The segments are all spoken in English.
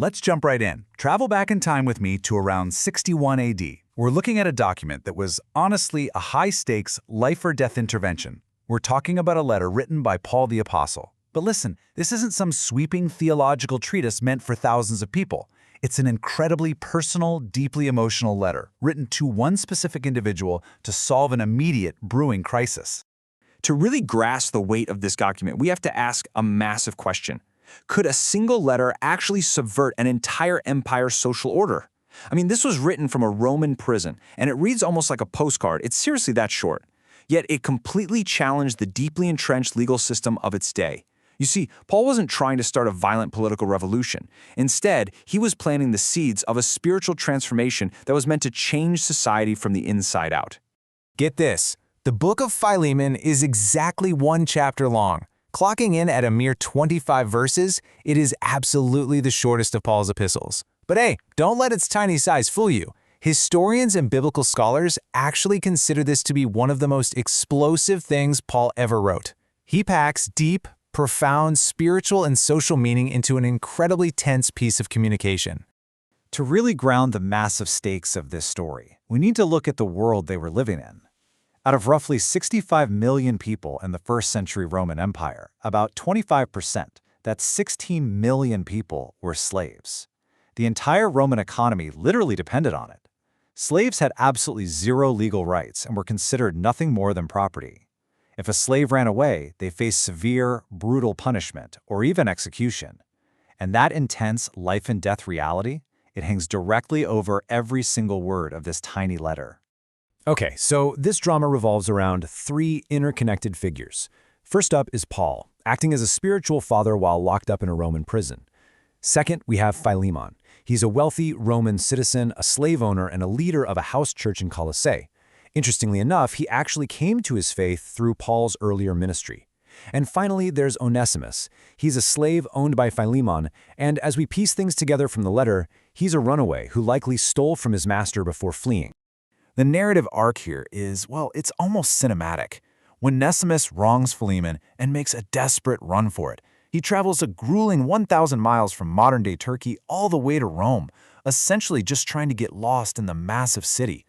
Let's jump right in. Travel back in time with me to around 61 AD. We're looking at a document that was honestly a high-stakes, life-or-death intervention. We're talking about a letter written by Paul the Apostle. But listen, this isn't some sweeping theological treatise meant for thousands of people. It's an incredibly personal, deeply emotional letter, written to one specific individual to solve an immediate brewing crisis. To really grasp the weight of this document, we have to ask a massive question. Could a single letter actually subvert an entire empire's social order? I mean, this was written from a Roman prison, and it reads almost like a postcard. It's seriously that short. Yet it completely challenged the deeply entrenched legal system of its day. You see, Paul wasn't trying to start a violent political revolution. Instead, he was planting the seeds of a spiritual transformation that was meant to change society from the inside out. Get this. The book of Philemon is exactly one chapter long. Clocking in at a mere 25 verses, it is absolutely the shortest of Paul's epistles. But hey, don't let its tiny size fool you. Historians and biblical scholars actually consider this to be one of the most explosive things Paul ever wrote. He packs deep, profound spiritual and social meaning into an incredibly tense piece of communication. To really ground the massive stakes of this story, we need to look at the world they were living in. Out of roughly 65 million people in the first century Roman Empire, about 25%, that's 16 million people, were slaves. The entire Roman economy literally depended on it. Slaves had absolutely zero legal rights and were considered nothing more than property. If a slave ran away, they faced severe, brutal punishment or even execution. And that intense life-and-death reality, it hangs directly over every single word of this tiny letter. Okay, so this drama revolves around three interconnected figures. First up is Paul, acting as a spiritual father while locked up in a Roman prison. Second, we have Philemon. He's a wealthy Roman citizen, a slave owner, and a leader of a house church in Colossae. Interestingly enough, he actually came to his faith through Paul's earlier ministry. And finally, there's Onesimus. He's a slave owned by Philemon, and as we piece things together from the letter, he's a runaway who likely stole from his master before fleeing. The narrative arc here is, well, it's almost cinematic. When Onesimus wrongs Philemon and makes a desperate run for it, he travels a grueling 1,000 miles from modern-day Turkey all the way to Rome, essentially just trying to get lost in the massive city.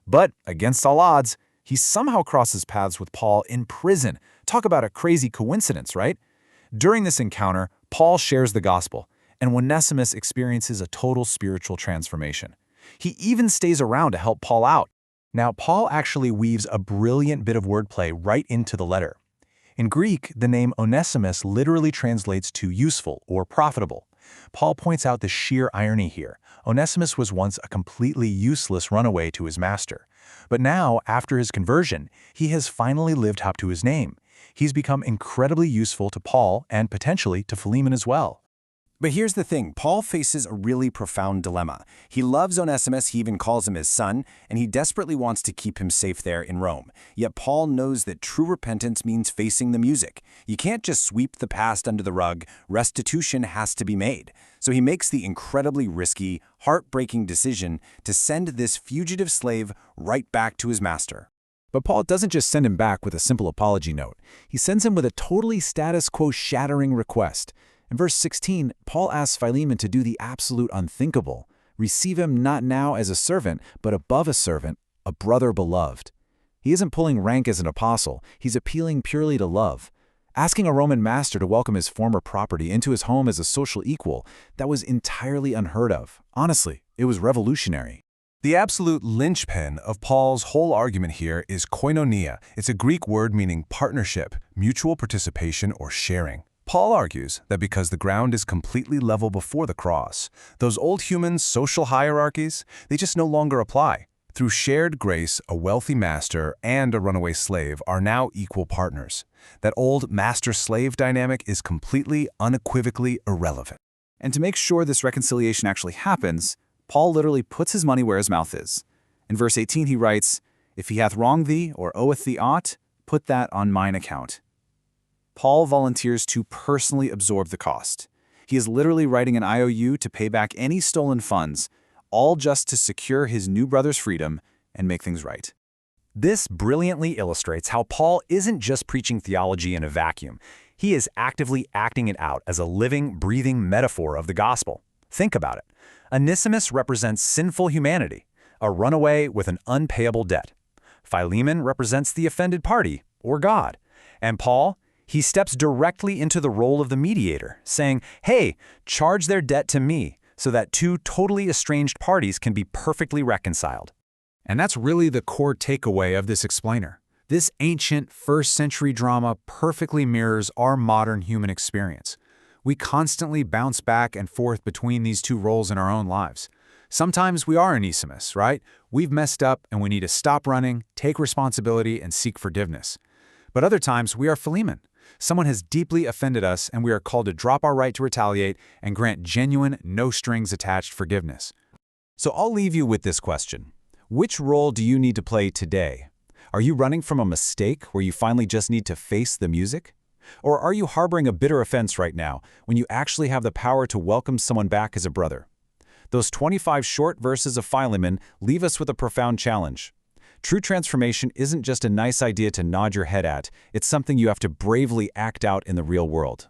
But, against all odds, he somehow crosses paths with Paul in prison. Talk about a crazy coincidence, right? During this encounter, Paul shares the gospel, and Onesimus experiences a total spiritual transformation. He even stays around to help Paul out. Now, Paul actually weaves a brilliant bit of wordplay right into the letter. In Greek, the name Onesimus literally translates to useful or profitable. Paul points out the sheer irony here. Onesimus was once a completely useless runaway to his master. But now, after his conversion, he has finally lived up to his name. He's become incredibly useful to Paul and potentially to Philemon as well. But here's the thing, Paul faces a really profound dilemma. He loves Onesimus, he even calls him his son, and he desperately wants to keep him safe there in Rome. Yet Paul knows that true repentance means facing the music. You can't just sweep the past under the rug, restitution has to be made. So he makes the incredibly risky, heartbreaking decision to send this fugitive slave right back to his master. But Paul doesn't just send him back with a simple apology note. He sends him with a totally status quo shattering request. In verse 16, Paul asks Philemon to do the absolute unthinkable. Receive him not now as a servant, but above a servant, a brother beloved. He isn't pulling rank as an apostle, he's appealing purely to love. Asking a Roman master to welcome his former property into his home as a social equal, that was entirely unheard of. Honestly, it was revolutionary. The absolute linchpin of Paul's whole argument here is koinonia. It's a Greek word meaning partnership, mutual participation, or sharing. Paul argues that because the ground is completely level before the cross, those old human social hierarchies, they just no longer apply. Through shared grace, a wealthy master and a runaway slave are now equal partners. That old master-slave dynamic is completely, unequivocally irrelevant. And to make sure this reconciliation actually happens, Paul literally puts his money where his mouth is. In verse 18 he writes, "If he hath wronged thee or oweth thee aught, put that on mine account." Paul volunteers to personally absorb the cost. He is literally writing an IOU to pay back any stolen funds, all just to secure his new brother's freedom and make things right. This brilliantly illustrates how Paul isn't just preaching theology in a vacuum. He is actively acting it out as a living, breathing metaphor of the gospel. Think about it. Onesimus represents sinful humanity, a runaway with an unpayable debt. Philemon represents the offended party, or God. And Paul, he steps directly into the role of the mediator, saying, hey, charge their debt to me, so that two totally estranged parties can be perfectly reconciled. And that's really the core takeaway of this explainer. This ancient first-century drama perfectly mirrors our modern human experience. We constantly bounce back and forth between these two roles in our own lives. Sometimes we are Onesimus, right? We've messed up and we need to stop running, take responsibility, and seek forgiveness. But other times we are Philemon. Someone has deeply offended us and we are called to drop our right to retaliate and grant genuine, no-strings-attached forgiveness. So I'll leave you with this question. Which role do you need to play today? Are you running from a mistake where you finally just need to face the music? Or are you harboring a bitter offense right now when you actually have the power to welcome someone back as a brother? Those 25 short verses of Philemon leave us with a profound challenge. True transformation isn't just a nice idea to nod your head at, it's something you have to bravely act out in the real world.